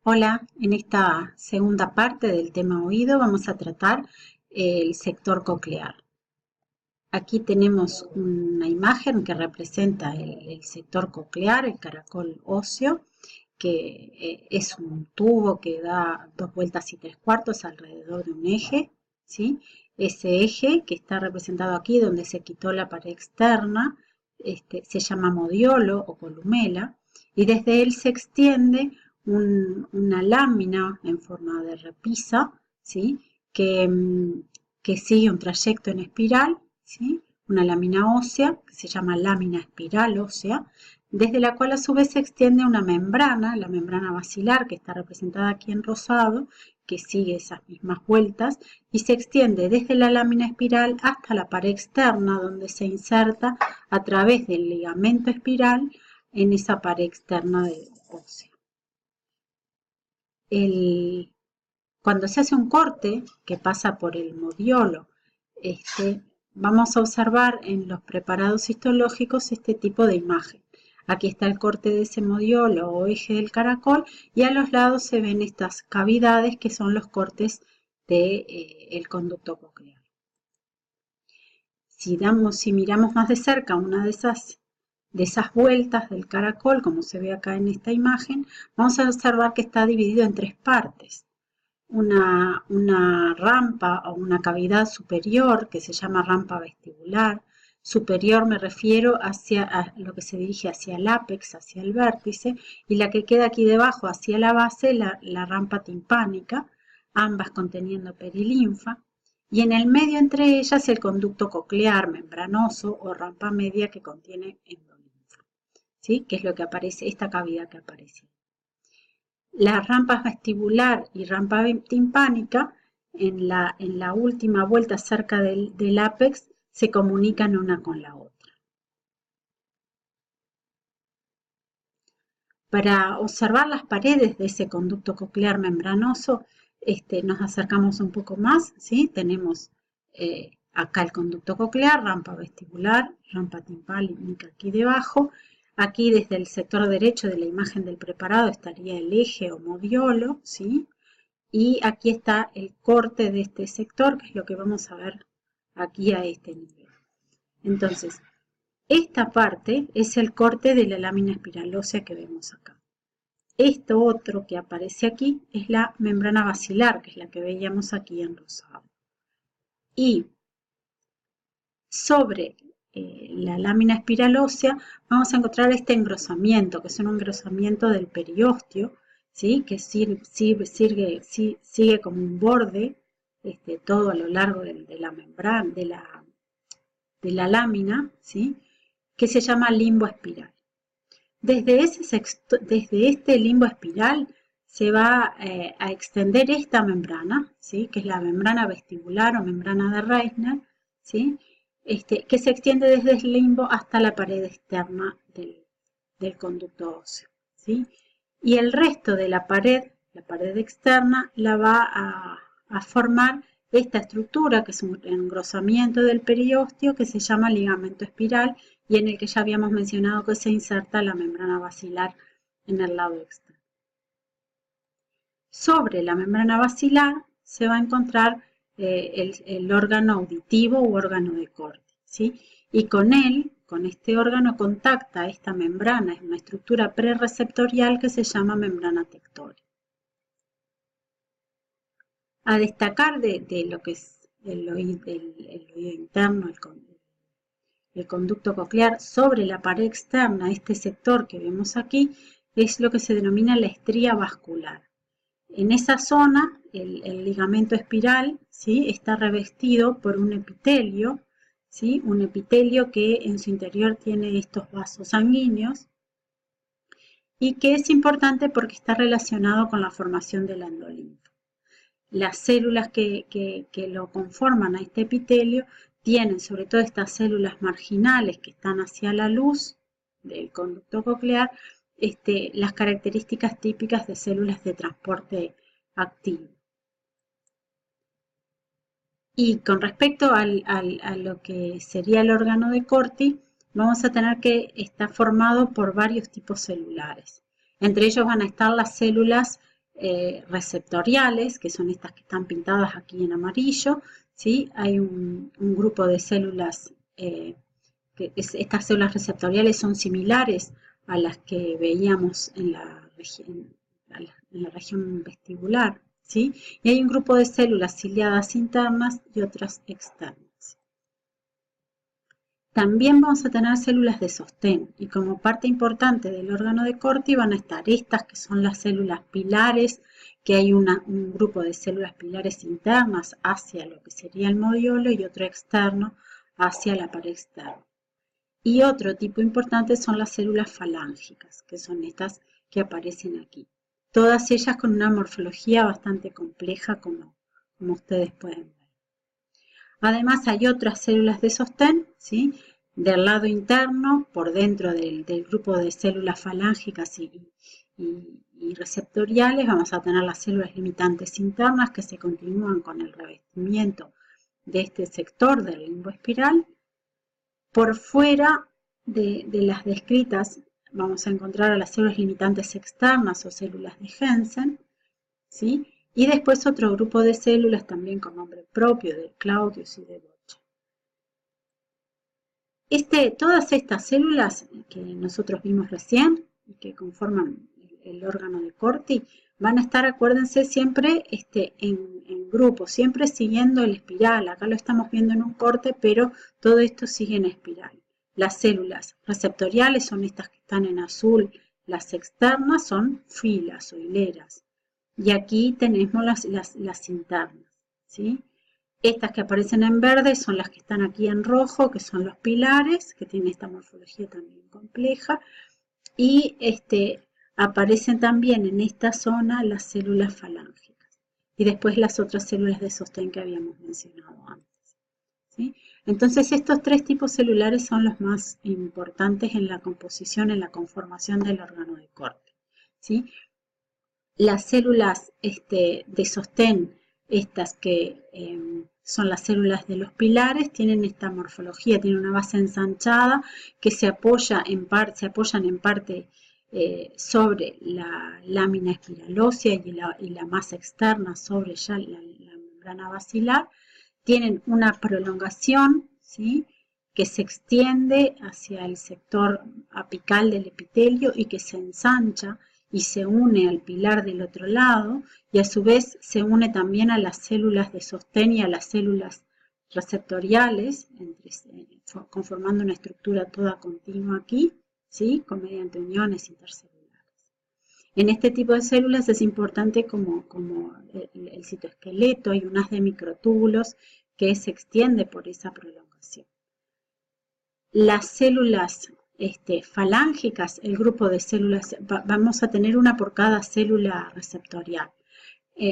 Hola, en esta segunda parte del tema oído vamos a tratar el sector coclear. Aquí tenemos una imagen que representa el sector coclear, el caracol óseo, que es un tubo que da 2 vueltas y 3/4 alrededor de un eje, ¿sí? Ese eje que está representado aquí donde se quitó la pared externa, se llama modiolo o columela, y desde él se extiende una lámina en forma de repisa, ¿sí? que sigue un trayecto en espiral, ¿sí? Una lámina ósea que se llama lámina espiral ósea, desde la cual a su vez se extiende una membrana, la membrana basilar, que está representada aquí en rosado, que sigue esas mismas vueltas, y se extiende desde la lámina espiral hasta la pared externa, donde se inserta a través del ligamento espiral en esa pared externa de ósea. Cuando se hace un corte que pasa por el modiolo, vamos a observar en los preparados histológicos este tipo de imagen. Aquí está el corte de ese modiolo o eje del caracol y a los lados se ven estas cavidades que son los cortes del conducto coclear. Si miramos más de cerca una de esas vueltas del caracol, como se ve acá en esta imagen, vamos a observar que está dividido en 3 partes. Una rampa o una cavidad superior que se llama rampa vestibular. Superior me refiero a lo que se dirige hacia el ápex, hacia el vértice, y la que queda aquí debajo hacia la base, la rampa timpánica, ambas conteniendo perilinfa, y en el medio entre ellas el conducto coclear membranoso o rampa media que contiene endolinfa, ¿sí? Que es lo que aparece, esta cavidad que aparece. Las rampas vestibular y rampa timpánica, en la última vuelta cerca del ápex, se comunican una con la otra. Para observar las paredes de ese conducto coclear membranoso, nos acercamos un poco más, ¿sí? Tenemos acá el conducto coclear, rampa vestibular, rampa timpánica aquí debajo. Aquí desde el sector derecho de la imagen del preparado estaría el eje o modiolo, ¿sí? Y aquí está el corte de este sector, que es lo que vamos a ver aquí a este nivel. Entonces, esta parte es el corte de la lámina espiral ósea que vemos acá. Esto otro que aparece aquí es la membrana basilar, que es la que veíamos aquí en rosado. Y sobre la lámina espiral ósea vamos a encontrar este engrosamiento, que es un engrosamiento del periósteo, ¿sí? Que sigue como un borde todo a lo largo de la membrana, de la lámina, ¿sí? Que se llama limbo espiral. Desde este limbo espiral se va a extender esta membrana, ¿sí? Que es la membrana vestibular o membrana de Reissner, ¿sí? Que se extiende desde el limbo hasta la pared externa del conducto óseo, ¿sí? Y el resto de la pared externa, la va a formar esta estructura, que es un engrosamiento del periósteo que se llama ligamento espiral y en el que ya habíamos mencionado que se inserta la membrana basilar en el lado externo. Sobre la membrana basilar se va a encontrar el órgano auditivo u órgano de corte, ¿sí? Y con este órgano contacta esta membrana, es una estructura prerreceptorial que se llama membrana tectórica. A destacar de lo que es el oído interno, el conducto coclear sobre la pared externa, este sector que vemos aquí, es lo que se denomina la estría vascular. En esa zona, el ligamento espiral, ¿sí? Está revestido por un epitelio, ¿sí? Un epitelio que en su interior tiene estos vasos sanguíneos y que es importante porque está relacionado con la formación de la endolinfa. Las células que lo conforman a este epitelio tienen sobre todo estas células marginales que están hacia la luz del conducto coclear, las características típicas de células de transporte activo. Y con respecto a lo que sería el órgano de Corti, vamos a tener que está formado por varios tipos celulares. Entre ellos van a estar las células receptoriales, que son estas que están pintadas aquí en amarillo, ¿sí? Hay un grupo de células, estas células receptoriales son similares a las que veíamos en la región vestibular, ¿sí? Y hay un grupo de células ciliadas internas y otras externas. También vamos a tener células de sostén y como parte importante del órgano de Corti van a estar estas que son las células pilares, que hay un grupo de células pilares internas hacia lo que sería el modiolo y otro externo hacia la pared externa. Y otro tipo importante son las células falángicas, que son estas que aparecen aquí. Todas ellas con una morfología bastante compleja como ustedes pueden ver. Además hay otras células de sostén, ¿sí? Del lado interno, por dentro del grupo de células falángicas y receptoriales, vamos a tener las células limitantes internas que se continúan con el revestimiento de este sector del limbo espiral. Por fuera de las descritas vamos a encontrar a las células limitantes externas o células de Hensen, ¿sí? Y después otro grupo de células también con nombre propio de Claudius y de Bocha. Todas estas células que nosotros vimos recién y que conforman el órgano de Corti van a estar, acuérdense, siempre en grupo, siempre siguiendo el espiral. Acá lo estamos viendo en un corte, pero todo esto sigue en espiral. Las células receptoriales son estas que están en azul, las externas son filas o hileras. Y aquí tenemos las internas, ¿sí? Estas que aparecen en verde son las que están aquí en rojo, que son los pilares, que tienen esta morfología también compleja. Y aparecen también en esta zona las células falángicas. Y después las otras células de sostén que habíamos mencionado antes, ¿sí? Entonces estos tres tipos celulares son los más importantes en la composición, en la conformación del órgano de Corti, ¿sí? Las células de sostén, estas que son las células de los pilares, tienen esta morfología, tienen una base ensanchada que se apoyan en parte sobre la lámina espiralósea y la masa externa sobre ya la membrana basilar. Tienen una prolongación, ¿sí?, que se extiende hacia el sector apical del epitelio y que se ensancha y se une al pilar del otro lado y a su vez se une también a las células de sostén y a las células receptoriales, conformando una estructura toda continua aquí, ¿sí?, mediante uniones intercelulares. En este tipo de células es importante como el citoesqueleto, hay un haz de microtúbulos que se extiende por esa prolongación. Las células falángicas, el grupo de células, vamos a tener una por cada célula receptorial.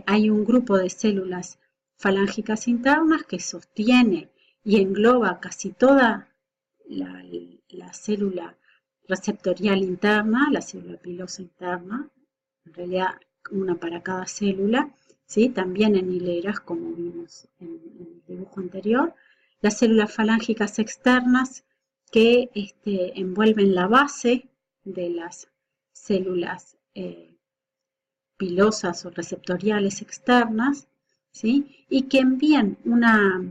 Hay un grupo de células falángicas internas que sostiene y engloba casi toda la célula receptorial interna, la célula pilosa interna, en realidad una para cada célula, ¿sí?, también en hileras como vimos en el dibujo anterior. Las células falángicas externas que envuelven la base de las células pilosas o receptoriales externas, ¿sí?, y que envían una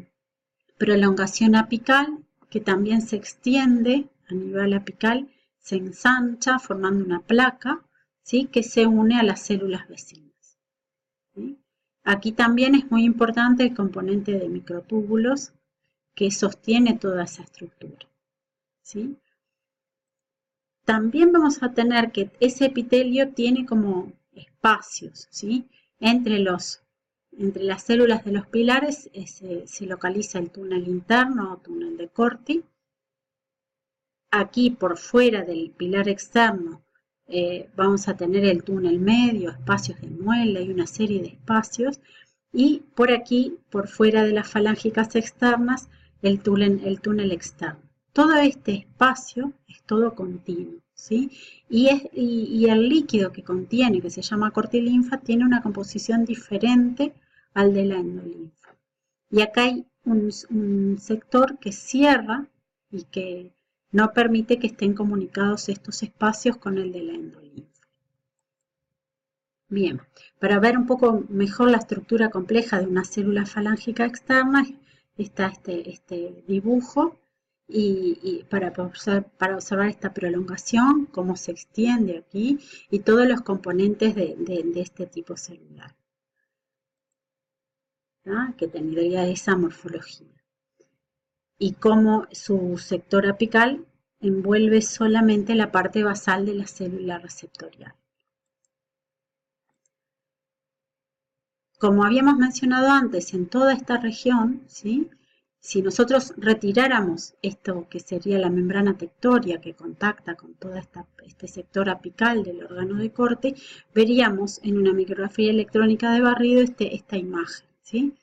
prolongación apical que también se extiende a nivel apical, se ensancha formando una placa, ¿sí?, que se une a las células vecinas, ¿sí? Aquí también es muy importante el componente de microtúbulos que sostiene toda esa estructura, ¿sí? También vamos a tener que ese epitelio tiene como espacios, ¿sí? Entre las células de los pilares se localiza el túnel interno o túnel de Corti. Aquí por fuera del pilar externo vamos a tener el túnel medio, espacios de muela y una serie de espacios. Y por aquí, por fuera de las falángicas externas, el túnel externo. Todo este espacio es todo continuo, ¿sí? Y el líquido que contiene, que se llama cortilinfa, tiene una composición diferente al de la endolinfa. Y acá hay un sector que cierra y que no permite que estén comunicados estos espacios con el de la endolinfa. Bien, para ver un poco mejor la estructura compleja de una célula falángica externa, está este dibujo y para observar esta prolongación, cómo se extiende aquí y todos los componentes de este tipo celular, ¿tá? Que tendría esa morfología. Y cómo su sector apical envuelve solamente la parte basal de la célula receptorial. Como habíamos mencionado antes, en toda esta región, ¿sí? Si nosotros retiráramos esto que sería la membrana tectoria que contacta con todo este sector apical del órgano de corte, veríamos en una micrografía electrónica de barrido esta imagen, ¿sí?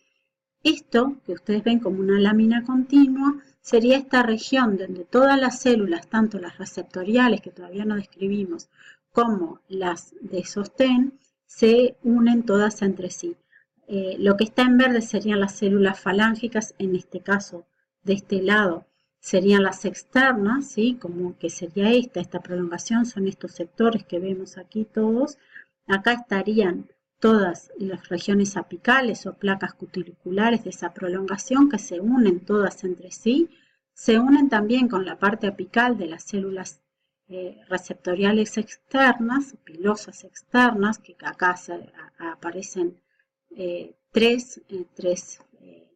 Esto, que ustedes ven como una lámina continua, sería esta región donde todas las células, tanto las receptoriales, que todavía no describimos, como las de sostén, se unen todas entre sí. Lo que está en verde serían las células falángicas, en este caso, de este lado, serían las externas, ¿sí? Como que sería esta prolongación, son estos sectores que vemos aquí todos. Acá estarían todas las regiones apicales o placas cuticulares de esa prolongación que se unen todas entre sí, se unen también con la parte apical de las células receptoriales externas, pilosas externas, que acá aparecen tres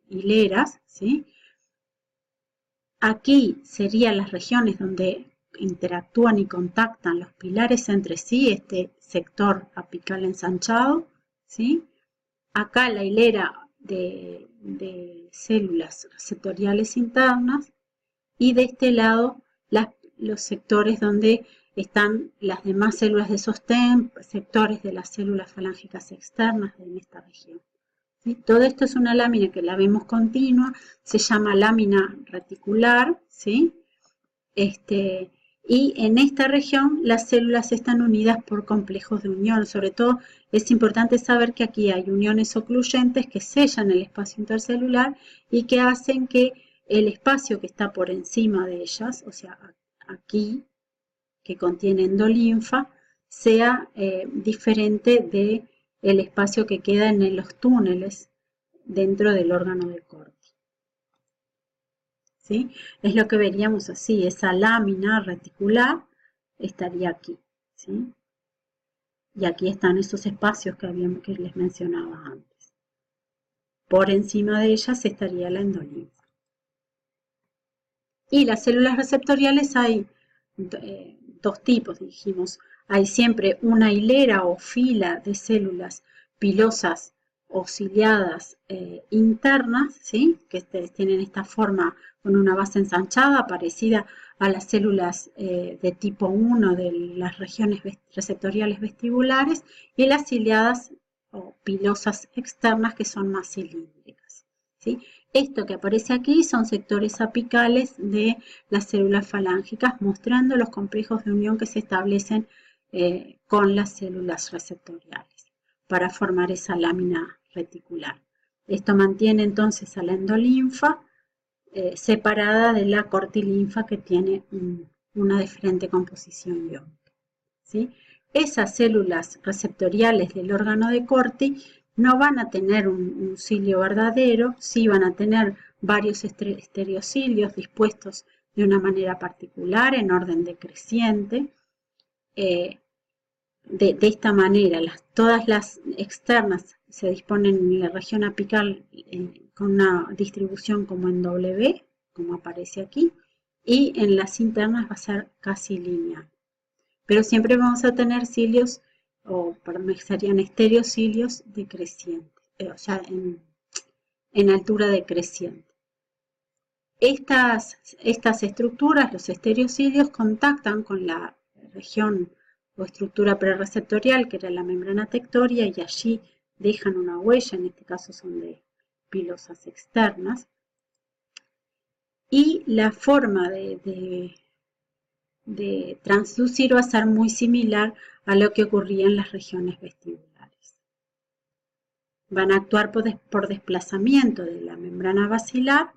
hileras, ¿sí? Aquí serían las regiones donde interactúan y contactan los pilares entre sí, este sector apical ensanchado, ¿sí? Acá la hilera de células receptoriales internas y de este lado los sectores donde están las demás células de sostén, sectores de las células falángicas externas en esta región. ¿Sí? Todo esto es una lámina que la vemos continua, se llama lámina reticular, ¿sí? Y en esta región las células están unidas por complejos de unión. Sobre todo es importante saber que aquí hay uniones ocluyentes que sellan el espacio intercelular y que hacen que el espacio que está por encima de ellas, o sea, aquí, que contiene endolinfa, sea diferente del espacio que queda en los túneles dentro del órgano de corte. ¿Sí? Es lo que veríamos así, esa lámina reticular estaría aquí, ¿sí? Y aquí están esos espacios que les mencionaba antes. Por encima de ellas estaría la endolinfa. Y las células receptoriales hay dos tipos, dijimos. Hay siempre una hilera o fila de células pilosas o ciliadas internas, ¿sí? Que tienen esta forma con una base ensanchada parecida a las células de tipo 1 de las regiones receptoriales vestibulares, y las ciliadas o pilosas externas que son más cilíndricas, ¿sí? Esto que aparece aquí son sectores apicales de las células falángicas, mostrando los complejos de unión que se establecen con las células receptoriales para formar esa lámina reticular. Esto mantiene entonces a la endolinfa separada de la cortilinfa, que tiene una diferente composición iónica, ¿sí? Esas células receptoriales del órgano de Corti no van a tener un cilio verdadero, sí van a tener varios estereocilios dispuestos de una manera particular en orden decreciente. De esta manera, todas las externas se disponen en la región apical con una distribución como en W, como aparece aquí, y en las internas va a ser casi lineal. Pero siempre vamos a tener cilios, o serían estereocilios decrecientes, o sea, en altura decreciente. Estas estructuras, los estereocilios, contactan con la región o estructura prereceptorial, que era la membrana tectoria, y allí dejan una huella, en este caso son de pilosas externas. Y la forma de transducir va a ser muy similar a lo que ocurría en las regiones vestibulares. Van a actuar por desplazamiento de la membrana basilar,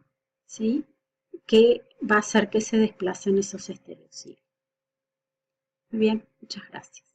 ¿sí? Que va a hacer que se desplacen esos estereocilios. Muy bien, muchas gracias.